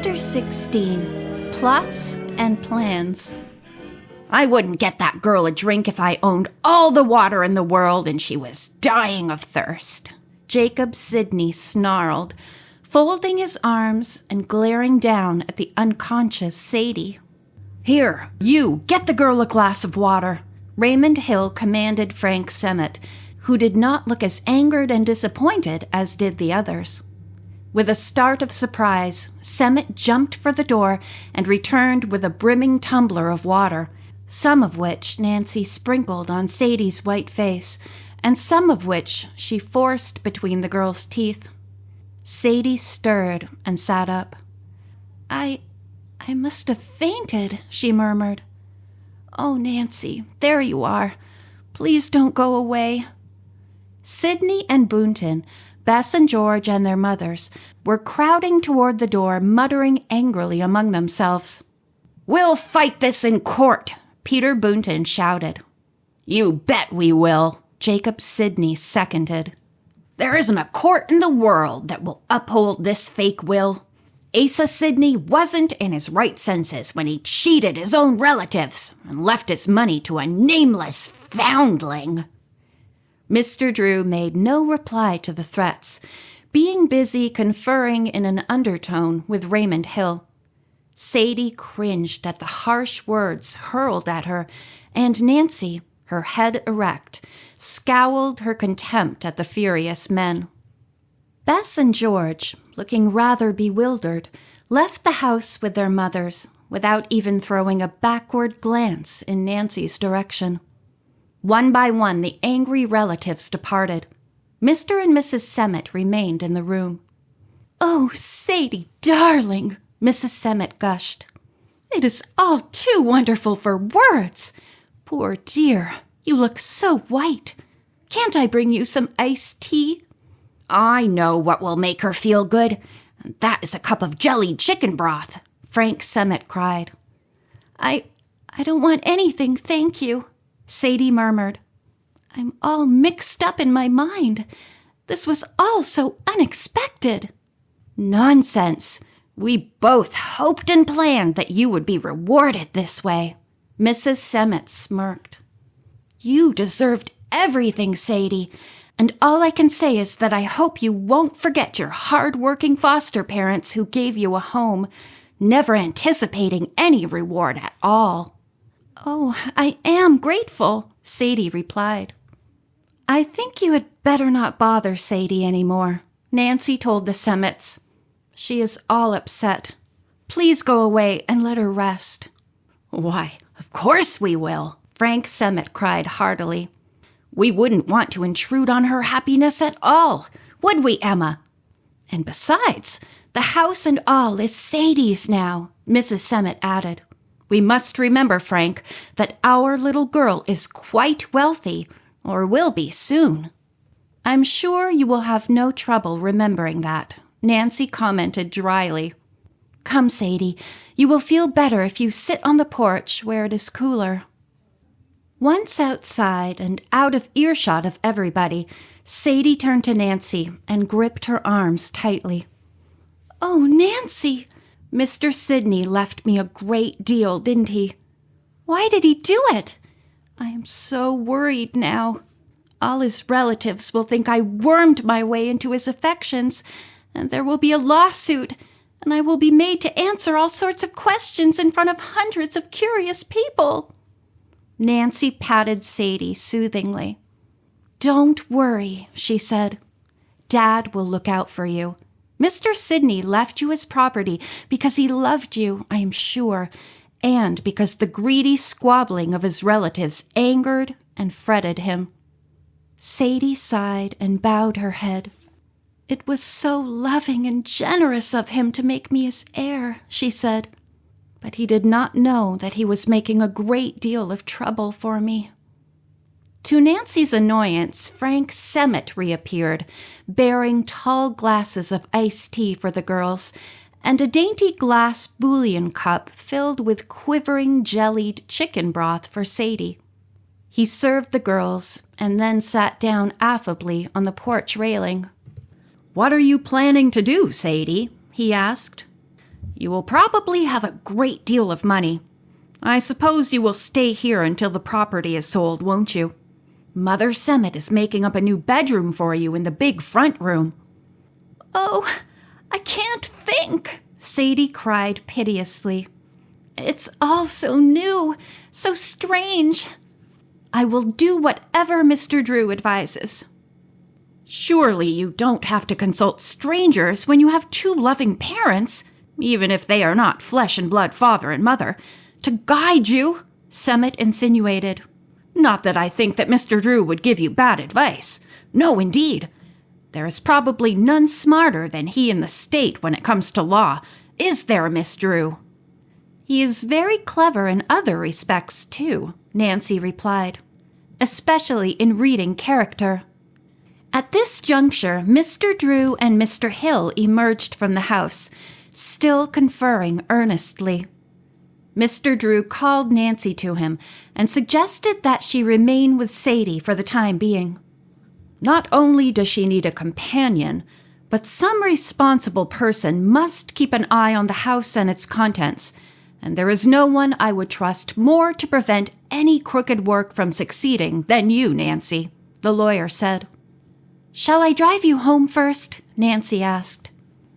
Chapter 16, Plots and Plans. I wouldn't get that girl a drink if I owned all the water in the world and she was dying of thirst. Jacob Sidney snarled, folding his arms and glaring down at the unconscious Sadie. Here, you, get the girl a glass of water, Raymond Hill commanded Frank Semmit, who did not look as angered and disappointed as did the others. With a start of surprise, Semmit jumped for the door and returned with a brimming tumbler of water, some of which Nancy sprinkled on Sadie's white face, and some of which she forced between the girl's teeth. Sadie stirred and sat up. I must have fainted, she murmured. Oh, Nancy, there you are. Please don't go away. Sidney and Boonton, Bess and George and their mothers, were crowding toward the door, muttering angrily among themselves. We'll fight this in court, Peter Boonton shouted. You bet we will, Jacob Sidney seconded. There isn't a court in the world that will uphold this fake will. Asa Sidney wasn't in his right senses when he cheated his own relatives and left his money to a nameless foundling. Mr. Drew made no reply to the threats, being busy conferring in an undertone with Raymond Hill. Sadie cringed at the harsh words hurled at her, and Nancy, her head erect, scowled her contempt at the furious men. Bess and George, looking rather bewildered, left the house with their mothers without even throwing a backward glance in Nancy's direction. One by one, the angry relatives departed. Mr. and Mrs. Semmit remained in the room. Oh, Sadie, darling, Mrs. Semmit gushed. It is all too wonderful for words. Poor dear, you look so white. Can't I bring you some iced tea? I know what will make her feel good. That is a cup of jellied chicken broth, Frank Semmit cried. I don't want anything, thank you, Sadie murmured. I'm all mixed up in my mind. This was all so unexpected. Nonsense. We both hoped and planned that you would be rewarded this way, Mrs. Semmit smirked. You deserved everything, Sadie, and all I can say is that I hope you won't forget your hard-working foster parents who gave you a home, never anticipating any reward at all. Oh, I am grateful, Sadie replied. I think you had better not bother Sadie anymore, Nancy told the Semmits. She is all upset. Please go away and let her rest. Why, of course we will, Frank Semmit cried heartily. We wouldn't want to intrude on her happiness at all, would we, Emma? And besides, the house and all is Sadie's now, Mrs. Semmit added. We must remember, Frank, that our little girl is quite wealthy, or will be soon. I'm sure you will have no trouble remembering that, Nancy commented dryly. Come, Sadie, you will feel better if you sit on the porch where it is cooler. Once outside and out of earshot of everybody, Sadie turned to Nancy and gripped her arms tightly. Oh, Nancy, Mr. Sidney left me a great deal, didn't he? Why did he do it? I am so worried now. All his relatives will think I wormed my way into his affections, and there will be a lawsuit, and I will be made to answer all sorts of questions in front of hundreds of curious people. Nancy patted Sadie soothingly. Don't worry, she said. Dad will look out for you. Mr. Sidney left you his property because he loved you, I am sure, and because the greedy squabbling of his relatives angered and fretted him. Sadie sighed and bowed her head. It was so loving and generous of him to make me his heir, she said. But he did not know that he was making a great deal of trouble for me. To Nancy's annoyance, Frank Semmit reappeared, bearing tall glasses of iced tea for the girls and a dainty glass bouillon cup filled with quivering jellied chicken broth for Sadie. He served the girls and then sat down affably on the porch railing. What are you planning to do, Sadie? He asked. You will probably have a great deal of money. I suppose you will stay here until the property is sold, won't you? Mother Semmit is making up a new bedroom for you in the big front room." "Oh, I can't think," Sadie cried piteously. "It's all so new, so strange. I will do whatever Mr. Drew advises." "Surely you don't have to consult strangers when you have two loving parents, even if they are not flesh and blood father and mother, to guide you," Semmit insinuated. "Not that I think that Mr. Drew would give you bad advice. No, indeed. There is probably none smarter than he in the state when it comes to law. Is there, Miss Drew?" "He is very clever in other respects, too," Nancy replied, "especially in reading character." At this juncture, Mr. Drew and Mr. Hill emerged from the house, still conferring earnestly. Mr. Drew called Nancy to him and suggested that she remain with Sadie for the time being. Not only does she need a companion, but some responsible person must keep an eye on the house and its contents, and there is no one I would trust more to prevent any crooked work from succeeding than you, Nancy, the lawyer said. "Shall I drive you home first?" Nancy asked.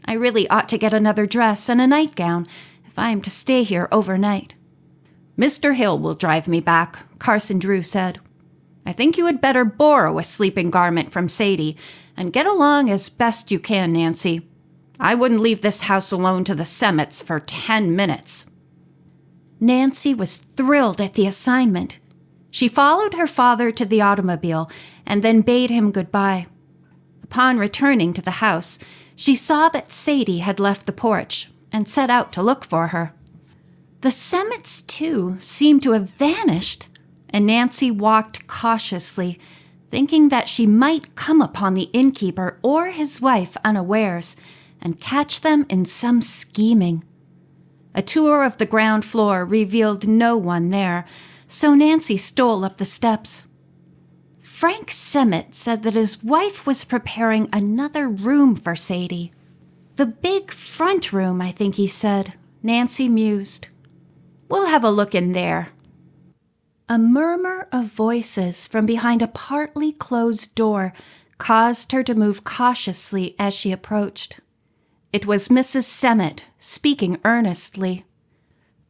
"I really ought to get another dress and a nightgown if I am to stay here overnight." "Mr. Hill will drive me back," Carson Drew said. "I think you had better borrow a sleeping garment from Sadie and get along as best you can, Nancy. I wouldn't leave this house alone to the Semmits for 10 minutes. Nancy was thrilled at the assignment. She followed her father to the automobile and then bade him goodbye. Upon returning to the house, she saw that Sadie had left the porch and set out to look for her. The Semmits, too, seemed to have vanished, and Nancy walked cautiously, thinking that she might come upon the innkeeper or his wife unawares and catch them in some scheming. A tour of the ground floor revealed no one there, so Nancy stole up the steps. Frank Semmit said that his wife was preparing another room for Sadie. "The big front room, I think he said," Nancy mused. "We'll have a look in there." A murmur of voices from behind a partly closed door caused her to move cautiously as she approached. It was Mrs. Semmit, speaking earnestly.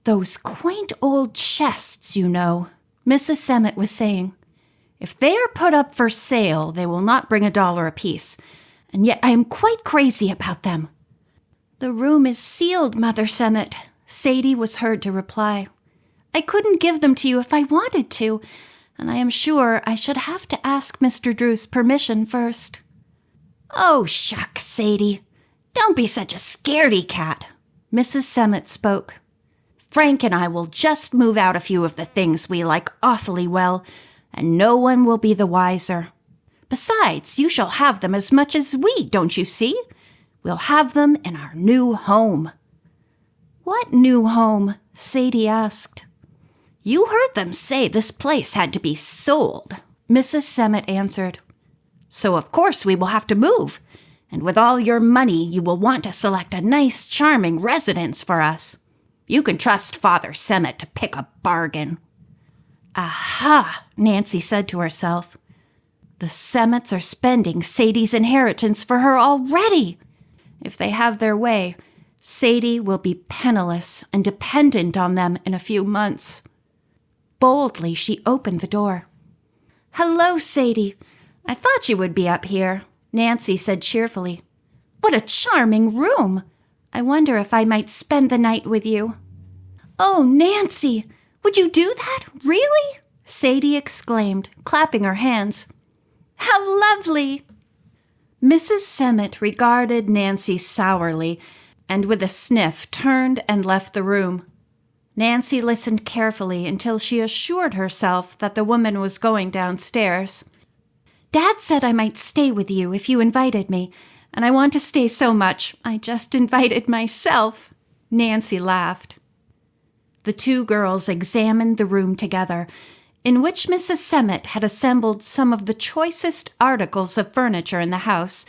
"Those quaint old chests, you know," Mrs. Semmit was saying. "If they are put up for sale, they will not bring $1 apiece, and yet I am quite crazy about them." "The room is sealed, Mother Semmit," Sadie was heard to reply. "I couldn't give them to you if I wanted to, and I am sure I should have to ask Mr. Drew's permission first." "Oh, shucks, Sadie. Don't be such a scaredy cat," Mrs. Semmit spoke. "Frank and I will just move out a few of the things we like awfully well, and no one will be the wiser. Besides, you shall have them as much as we, don't you see? We'll have them in our new home." "What new home?" Sadie asked. "You heard them say this place had to be sold," Mrs. Semmit answered. "So of course we will have to move, and with all your money you will want to select a nice, charming residence for us. You can trust Father Semmit to pick a bargain." "Aha," Nancy said to herself. "The Semmits are spending Sadie's inheritance for her already. If they have their way, Sadie will be penniless and dependent on them in a few months." Boldly, she opened the door. "Hello, Sadie. I thought you would be up here," Nancy said cheerfully. "What a charming room. I wonder if I might spend the night with you." "Oh, Nancy, would you do that? Really?" Sadie exclaimed, clapping her hands. "How lovely!" Mrs. Semmit regarded Nancy sourly, and with a sniff turned and left the room. Nancy listened carefully until she assured herself that the woman was going downstairs. "Dad said I might stay with you if you invited me, and I want to stay so much I just invited myself," Nancy laughed. The two girls examined the room together, in which Mrs. Semmit had assembled some of the choicest articles of furniture in the house,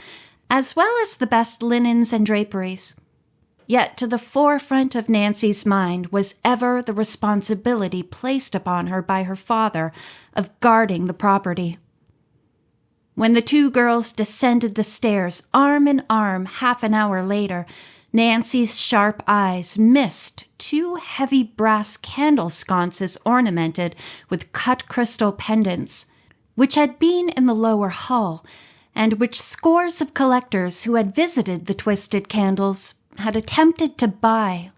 as well as the best linens and draperies. Yet to the forefront of Nancy's mind was ever the responsibility placed upon her by her father of guarding the property. When the two girls descended the stairs arm in arm half an hour later, Nancy's sharp eyes missed two heavy brass candle sconces ornamented with cut crystal pendants, which had been in the lower hall, and which scores of collectors who had visited the twisted candles had attempted to buy.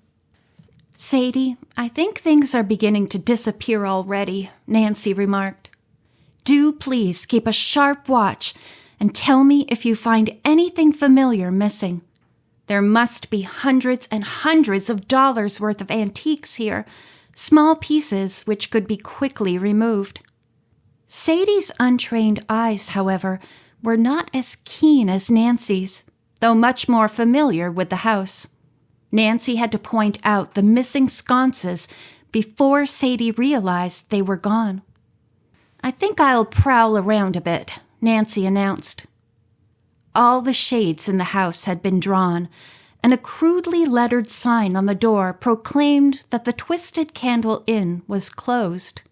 "Sadie, I think things are beginning to disappear already," Nancy remarked. "Do please keep a sharp watch and tell me if you find anything familiar missing. There must be hundreds and hundreds of dollars worth of antiques here, small pieces which could be quickly removed." Sadie's untrained eyes, however, were not as keen as Nancy's, though much more familiar with the house. Nancy had to point out the missing sconces before Sadie realized they were gone. "I think I'll prowl around a bit," Nancy announced. All the shades in the house had been drawn, and a crudely lettered sign on the door proclaimed that the Twisted Candle Inn was closed.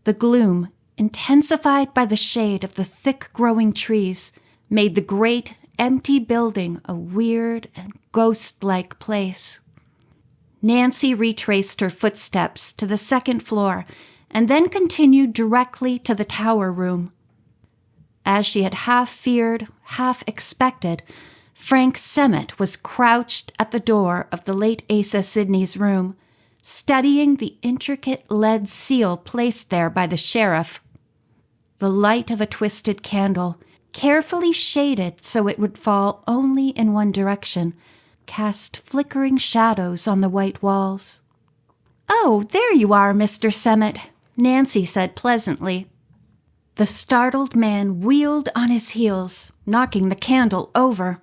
The gloom, intensified by the shade of the thick-growing trees, made the great, empty building a weird and ghost-like place. Nancy retraced her footsteps to the second floor and then continued directly to the tower room. As she had half feared, half expected, Frank Semmit was crouched at the door of the late Asa Sidney's room, studying the intricate lead seal placed there by the sheriff. The light of a twisted candle, carefully shaded so it would fall only in one direction, cast flickering shadows on the white walls. "Oh, there you are, Mr. Semmit," Nancy said pleasantly. The startled man wheeled on his heels, knocking the candle over.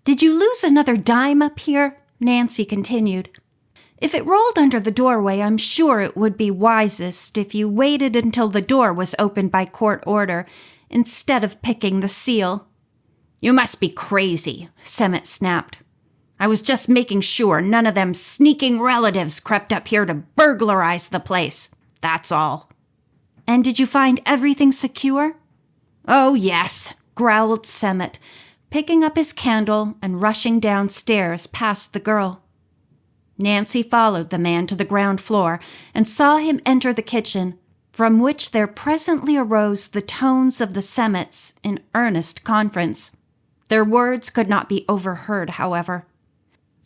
"Did you lose another dime up here?" Nancy continued. "If it rolled under the doorway, I'm sure it would be wisest if you waited until the door was opened by court order, instead of picking the seal." "You must be crazy," Semmit snapped. "I was just making sure none of them sneaking relatives crept up here to burglarize the place. That's all." "And did you find everything secure?" "Oh, yes," growled Semmit, picking up his candle and rushing downstairs past the girl. Nancy followed the man to the ground floor and saw him enter the kitchen, from which there presently arose the tones of the Semmits in earnest conference. Their words could not be overheard, however.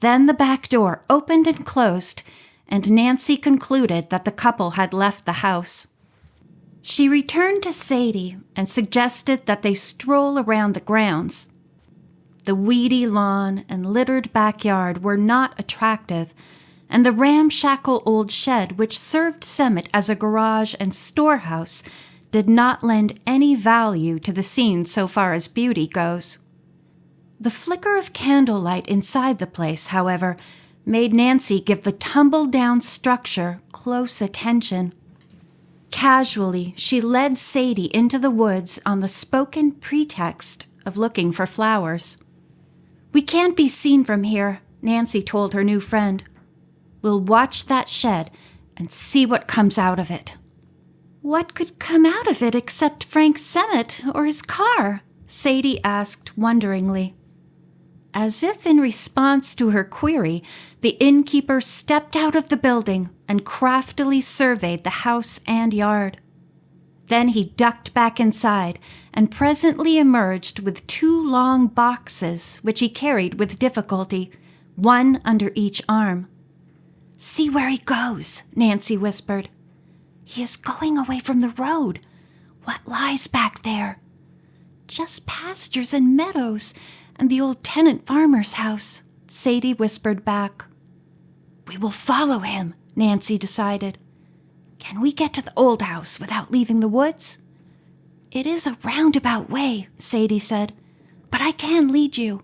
Then the back door opened and closed, and Nancy concluded that the couple had left the house. She returned to Sadie and suggested that they stroll around the grounds. The weedy lawn and littered backyard were not attractive, and the ramshackle old shed which served Semmit as a garage and storehouse did not lend any value to the scene so far as beauty goes. The flicker of candlelight inside the place, however, made Nancy give the tumble-down structure close attention. Casually, she led Sadie into the woods on the spoken pretext of looking for flowers. "We can't be seen from here," Nancy told her new friend. "We'll watch that shed and see what comes out of it." "What could come out of it except Frank Semmit or his car?" Sadie asked wonderingly. As if in response to her query, the innkeeper stepped out of the building and craftily surveyed the house and yard. Then he ducked back inside and presently emerged with two long boxes which he carried with difficulty, one under each arm. "See where he goes," Nancy whispered. "He is going away from the road. What lies back there?" "Just pastures and meadows and the old tenant farmer's house," Sadie whispered back. "We will follow him," Nancy decided. "Can we get to the old house without leaving the woods?" "It is a roundabout way," Sadie said, "but I can lead you."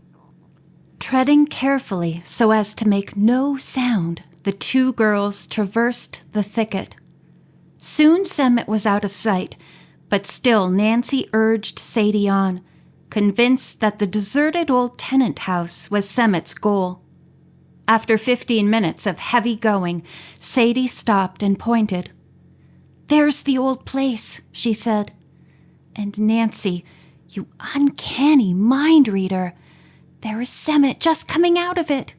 Treading carefully so as to make no sound, the two girls traversed the thicket. Soon Semmit was out of sight, but still Nancy urged Sadie on, convinced that the deserted old tenant house was Semmit's goal. After 15 minutes of heavy going, Sadie stopped and pointed. "There's the old place," she said. "And Nancy, you uncanny mind reader, there is Semmit just coming out of it.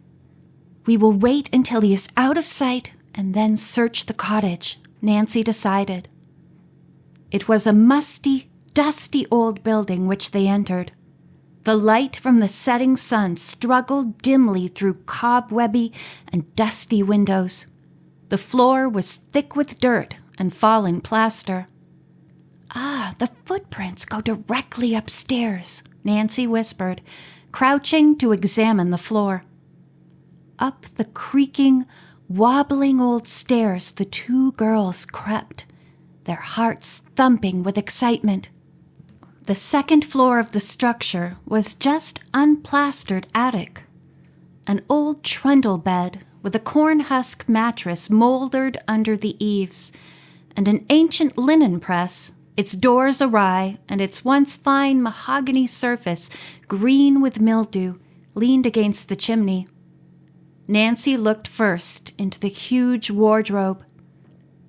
We will wait until he is out of sight and then search the cottage," Nancy decided. It was a musty, dusty old building which they entered. The light from the setting sun struggled dimly through cobwebby and dusty windows. The floor was thick with dirt and fallen plaster. "Ah, the footprints go directly upstairs," Nancy whispered, crouching to examine the floor. Up the creaking, wobbling old stairs the two girls crept, their hearts thumping with excitement. The second floor of the structure was just unplastered attic. An old trundle bed with a corn husk mattress mouldered under the eaves, and an ancient linen press, its doors awry and its once fine mahogany surface green with mildew, leaned against the chimney. Nancy looked first into the huge wardrobe.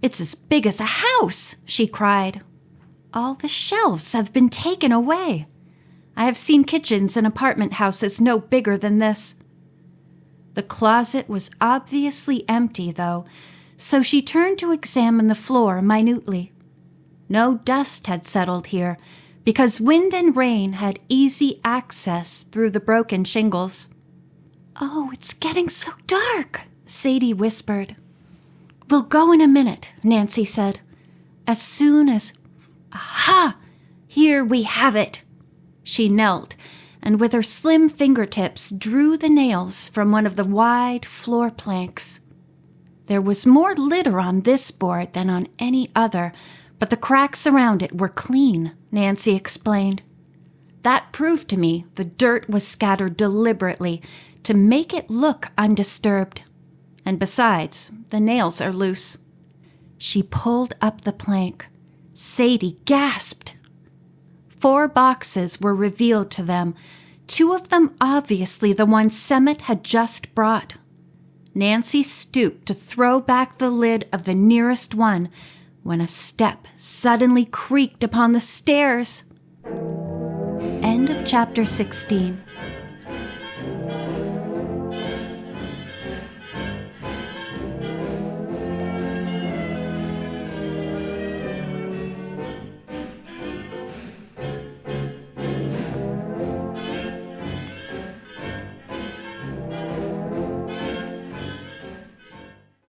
"It's as big as a house," she cried. "All the shelves have been taken away. I have seen kitchens in apartment houses no bigger than this." The closet was obviously empty, though, so she turned to examine the floor minutely. No dust had settled here, because wind and rain had easy access through the broken shingles. "Oh, it's getting so dark," Sadie whispered. "We'll go in a minute," Nancy said. "As soon as... Aha! Here we have it." She knelt, and with her slim fingertips drew the nails from one of the wide floor planks. There was more litter on this board than on any other, but the cracks around it were clean, Nancy explained. That proved to me the dirt was scattered deliberately to make it look undisturbed. And besides, the nails are loose. She pulled up the plank. Sadie gasped. 4 boxes were revealed to them, 2 of them obviously the ones Semmit had just brought. Nancy stooped to throw back the lid of the nearest one when a step suddenly creaked upon the stairs. End of chapter 16.